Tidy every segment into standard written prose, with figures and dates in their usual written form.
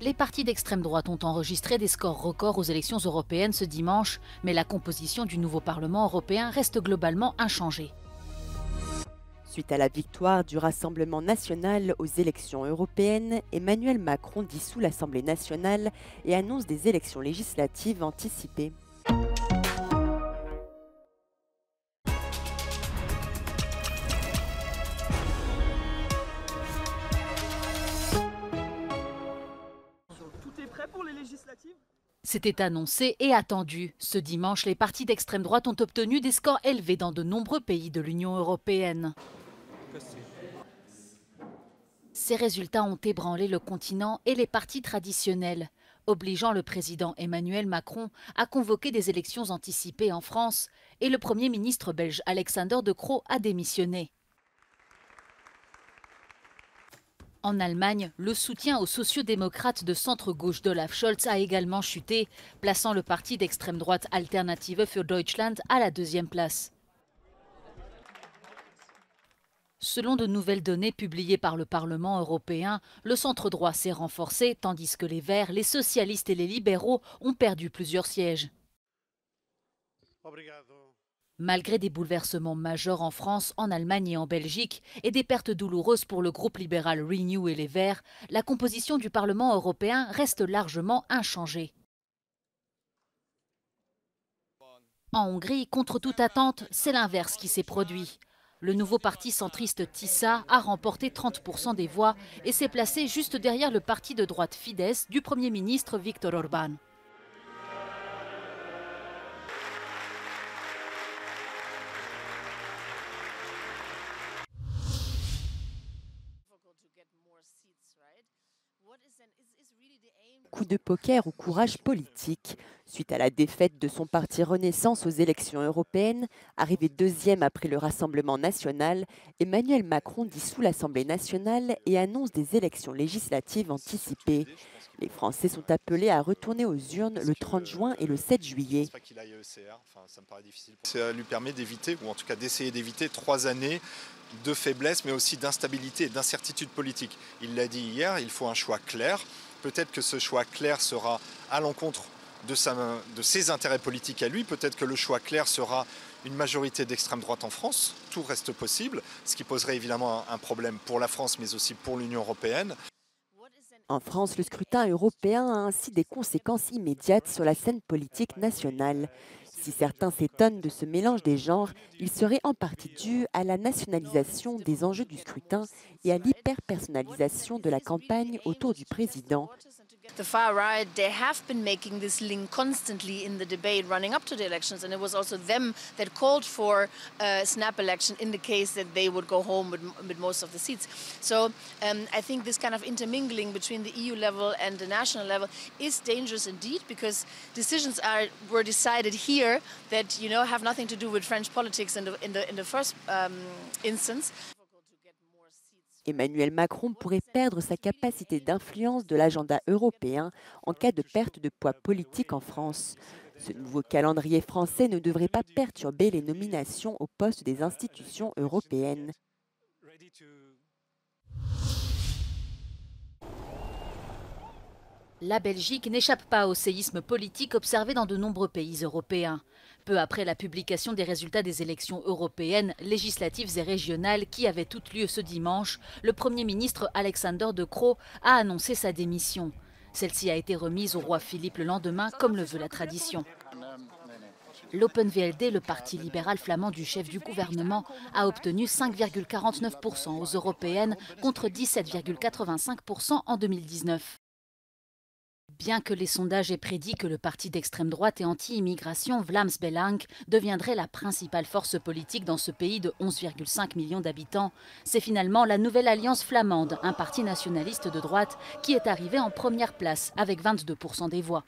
Les partis d'extrême droite ont enregistré des scores records aux élections européennes ce dimanche, mais la composition du nouveau Parlement européen reste globalement inchangée. Suite à la victoire du Rassemblement national aux élections européennes, Emmanuel Macron dissout l'Assemblée nationale et annonce des élections législatives anticipées. Tout est prêt pour les législatives ? C'était annoncé et attendu. Ce dimanche, les partis d'extrême droite ont obtenu des scores élevés dans de nombreux pays de l'Union européenne. Ces résultats ont ébranlé le continent et les partis traditionnels, obligeant le président Emmanuel Macron à convoquer des élections anticipées en France et le Premier ministre belge Alexander De Croo à démissionner. En Allemagne, le soutien aux sociodémocrates de centre-gauche d'Olaf Scholz a également chuté, plaçant le parti d'extrême droite Alternative für Deutschland à la deuxième place. Selon de nouvelles données publiées par le Parlement européen, le centre-droit s'est renforcé, tandis que les Verts, les socialistes et les libéraux ont perdu plusieurs sièges. Malgré des bouleversements majeurs en France, en Allemagne et en Belgique, et des pertes douloureuses pour le groupe libéral Renew et les Verts, la composition du Parlement européen reste largement inchangée. En Hongrie, contre toute attente, c'est l'inverse qui s'est produit. Le nouveau parti centriste TISA a remporté 30% des voix et s'est placé juste derrière le parti de droite Fidesz du Premier ministre Viktor Orbán. Coup de poker ou courage politique. Suite à la défaite de son parti Renaissance aux élections européennes, arrivé deuxième après le Rassemblement national, Emmanuel Macron dissout l'Assemblée nationale et annonce des élections législatives anticipées. Les Français sont appelés à retourner aux urnes le 30 juin et le 7 juillet. Ça lui permet d'éviter, ou en tout cas d'essayer d'éviter 3 années de faiblesse, mais aussi d'instabilité et d'incertitude politique. Il l'a dit hier, il faut un choix clair. Peut-être que ce choix clair sera à l'encontre de ses intérêts politiques à lui. Peut-être que le choix clair sera une majorité d'extrême droite en France. Tout reste possible, ce qui poserait évidemment un problème pour la France, mais aussi pour l'Union européenne. En France, le scrutin européen a ainsi des conséquences immédiates sur la scène politique nationale. Si certains s'étonnent de ce mélange des genres, il serait en partie dû à la nationalisation des enjeux du scrutin et à l'hyper-personnalisation de la campagne autour du président. The far right, they have been making this link constantly in the debate running up to the elections, and it was also them that called for a snap election in the case that they would go home with most of the seats. So I think this kind of intermingling between the EU level and the national level is dangerous indeed, because decisions were decided here that have nothing to do with French politics in the first instance. Emmanuel Macron pourrait perdre sa capacité d'influence de l'agenda européen en cas de perte de poids politique en France. Ce nouveau calendrier français ne devrait pas perturber les nominations au poste des institutions européennes. La Belgique n'échappe pas au séisme politique observé dans de nombreux pays européens. Peu après la publication des résultats des élections européennes, législatives et régionales qui avaient toutes lieu ce dimanche, le Premier ministre Alexander De Croo a annoncé sa démission. Celle-ci a été remise au roi Philippe le lendemain, comme le veut la tradition. L'Open VLD, le parti libéral flamand du chef du gouvernement, a obtenu 5,49% aux européennes contre 17,85% en 2019. Bien que les sondages aient prédit que le parti d'extrême droite et anti-immigration Vlaams Belang deviendrait la principale force politique dans ce pays de 11,5 millions d'habitants, c'est finalement la Nouvelle Alliance flamande, un parti nationaliste de droite, qui est arrivé en première place avec 22% des voix.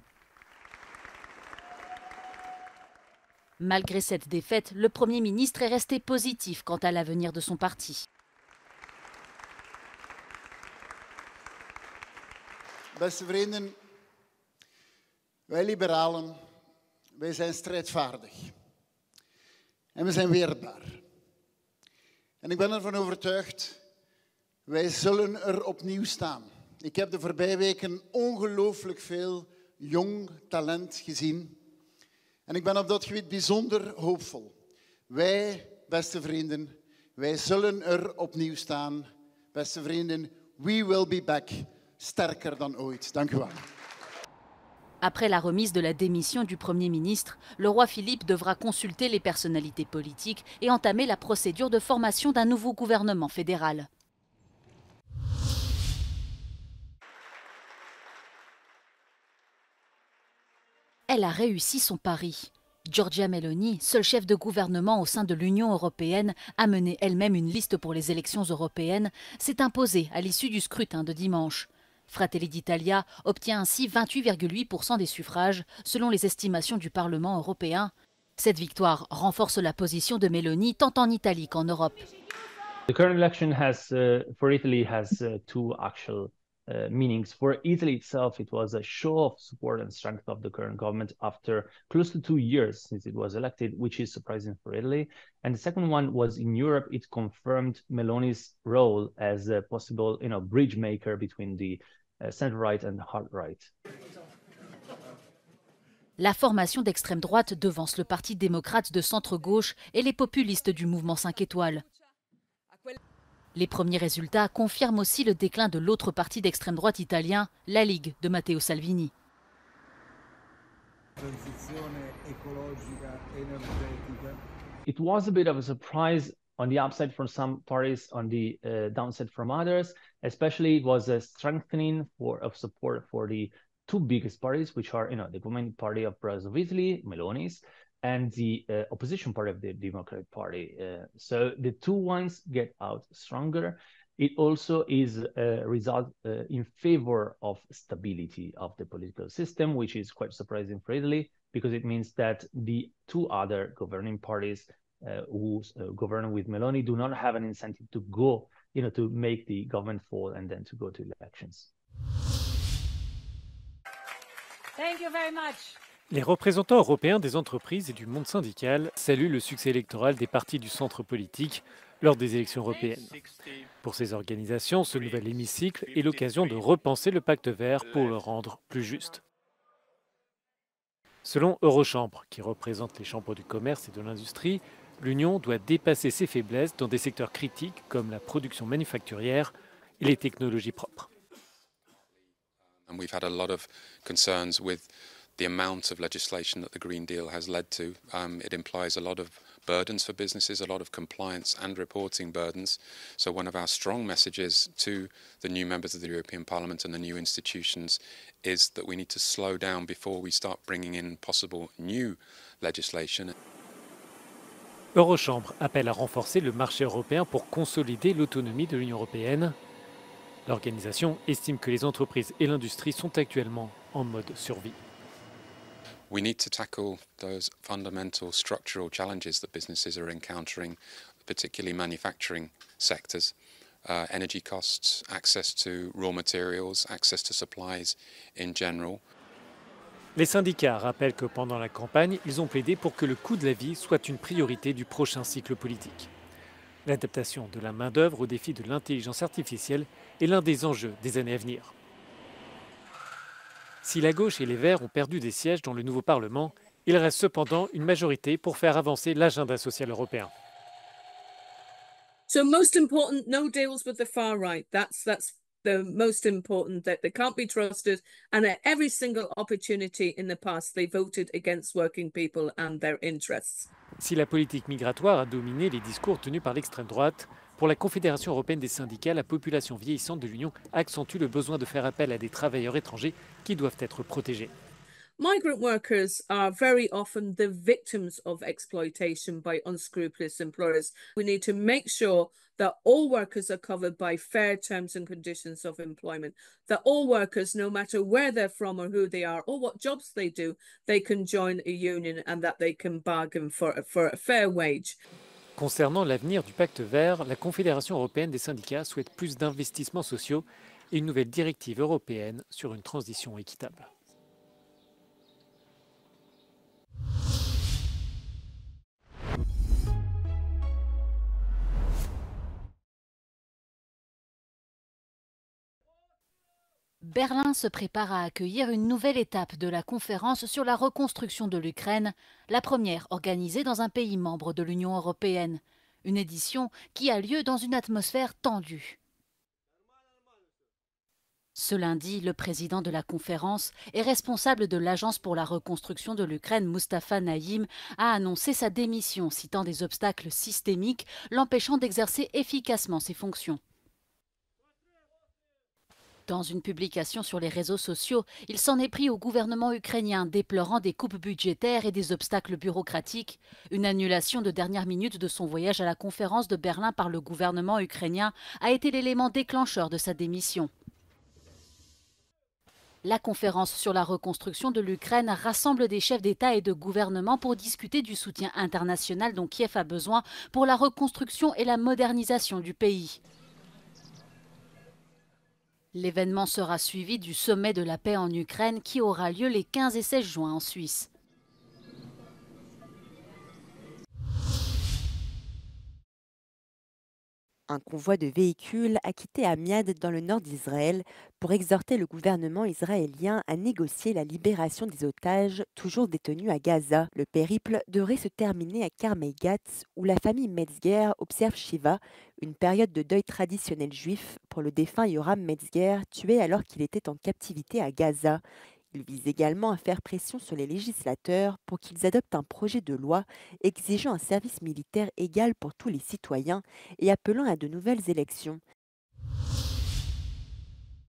Malgré cette défaite, le Premier ministre est resté positif quant à l'avenir de son parti. Beste vrienden, wij liberalen, wij zijn strijdvaardig. En we zijn weerbaar. En ik ben ervan overtuigd, wij zullen er opnieuw staan. Ik heb de voorbije weken ongelooflijk veel jong talent gezien. En ik ben op dat gebied bijzonder hoopvol. Wij, beste vrienden, wij zullen er opnieuw staan. Beste vrienden, we will be back. Sterker dan ooit. Dank u wel. Après la remise de la démission du Premier ministre, le roi Philippe devra consulter les personnalités politiques et entamer la procédure de formation d'un nouveau gouvernement fédéral. Elle a réussi son pari. Giorgia Meloni, seule chef de gouvernement au sein de l'Union européenne, a mené elle-même une liste pour les élections européennes, s'est imposée à l'issue du scrutin de dimanche. Fratelli d'Italia obtient ainsi 28,8% des suffrages, selon les estimations du Parlement européen. Cette victoire renforce la position de Meloni tant en Italie qu'en Europe. The current election for Italy has two actual meanings. For Italy itself, it was a show of support and strength of the current government after close to 2 years since it was elected, which is surprising for Italy. And the second one was in Europe, it confirmed Meloni's role as a possible, bridge maker between the center-right and hard-right. La formation d'extrême droite devance le Parti démocrate de centre-gauche et les populistes du mouvement 5 étoiles. Les premiers résultats confirment aussi le déclin de l'autre parti d'extrême droite italien, la Ligue de Matteo Salvini. It was a bit of a surprise on the upside for some parties, on the downside from others. Especially, it was a strengthening of support for the two biggest parties, which are, the governing party of President of Italy, Meloni's, and the opposition party of the Democratic Party. So the two ones get out stronger. It also is a result in favor of stability of the political system, which is quite surprising for Italy, because it means that the two other governing parties who govern with Meloni do not have an incentive to go, to make the government fall and then to go to elections. Thank you very much. Les représentants européens des entreprises et du monde syndical saluent le succès électoral des partis du centre politique lors des élections européennes. Pour ces organisations, ce nouvel hémicycle est l'occasion de repenser le pacte vert pour le rendre plus juste. Selon Eurochambre, qui représente les chambres du commerce et de l'industrie, l'Union doit dépasser ses faiblesses dans des secteurs critiques comme la production manufacturière et les technologies propres. And we've had a lot of concerns with the amount of legislation that the Green Deal has led to. It implies a lot of burdens for businesses, a lot of compliance and reporting burdens. So one of our strong messages to the new members of the European Parliament and the new institutions is that we need to slow down before we start bringing in possible new legislation. Eurochambre appelle à renforcer le marché européen pour consolider l'autonomie de l'Union européenne. L'organisation estime que les entreprises et l'industrie sont actuellement en mode survie. We need to tackle those fundamental structural challenges that businesses are encountering, particularly manufacturing sectors. Energy costs, access to raw materials, access to supplies in general. Les syndicats rappellent que pendant la campagne, ils ont plaidé pour que le coût de la vie soit une priorité du prochain cycle politique. L'adaptation de la main-d'œuvre aux défis de l'intelligence artificielle est l'un des enjeux des années à venir. Si la gauche et les Verts ont perdu des sièges dans le nouveau Parlement, il reste cependant une majorité pour faire avancer l'agenda social européen. So most important, no deals with the far right. That's the most important, that they can't be trusted. And at every single opportunity in the past, they voted against working people and their interests. Si la politique migratoire a dominé les discours tenus par l'extrême droite, pour la Confédération européenne des syndicats, la population vieillissante de l'Union accentue le besoin de faire appel à des travailleurs étrangers qui doivent être protégés. Migrant workers are very often the victims of exploitation by unscrupulous employers. We need to make sure that all workers are covered by fair terms and conditions of employment, that all workers, no matter where they're from or who they are or what jobs they do, they can join a union and that they can bargain for a fair wage. Concernant l'avenir du pacte vert, la Confédération européenne des syndicats souhaite plus d'investissements sociaux et une nouvelle directive européenne sur une transition équitable. Berlin se prépare à accueillir une nouvelle étape de la conférence sur la reconstruction de l'Ukraine, la première organisée dans un pays membre de l'Union européenne. Une édition qui a lieu dans une atmosphère tendue. Ce lundi, le président de la conférence et responsable de l'Agence pour la reconstruction de l'Ukraine, Mustafa Naïm, a annoncé sa démission, citant des obstacles systémiques l'empêchant d'exercer efficacement ses fonctions. Dans une publication sur les réseaux sociaux, il s'en est pris au gouvernement ukrainien, déplorant des coupes budgétaires et des obstacles bureaucratiques. Une annulation de dernière minute de son voyage à la conférence de Berlin par le gouvernement ukrainien a été l'élément déclencheur de sa démission. La conférence sur la reconstruction de l'Ukraine rassemble des chefs d'État et de gouvernement pour discuter du soutien international dont Kiev a besoin pour la reconstruction et la modernisation du pays. L'événement sera suivi du sommet de la paix en Ukraine qui aura lieu les 15 et 16 juin en Suisse. Un convoi de véhicules a quitté Amiad dans le nord d'Israël pour exhorter le gouvernement israélien à négocier la libération des otages toujours détenus à Gaza. Le périple devrait se terminer à Karmei Gatz où la famille Metzger observe Shiva, une période de deuil traditionnel juif pour le défunt Yoram Metzger tué alors qu'il était en captivité à Gaza. Il vise également à faire pression sur les législateurs pour qu'ils adoptent un projet de loi exigeant un service militaire égal pour tous les citoyens et appelant à de nouvelles élections.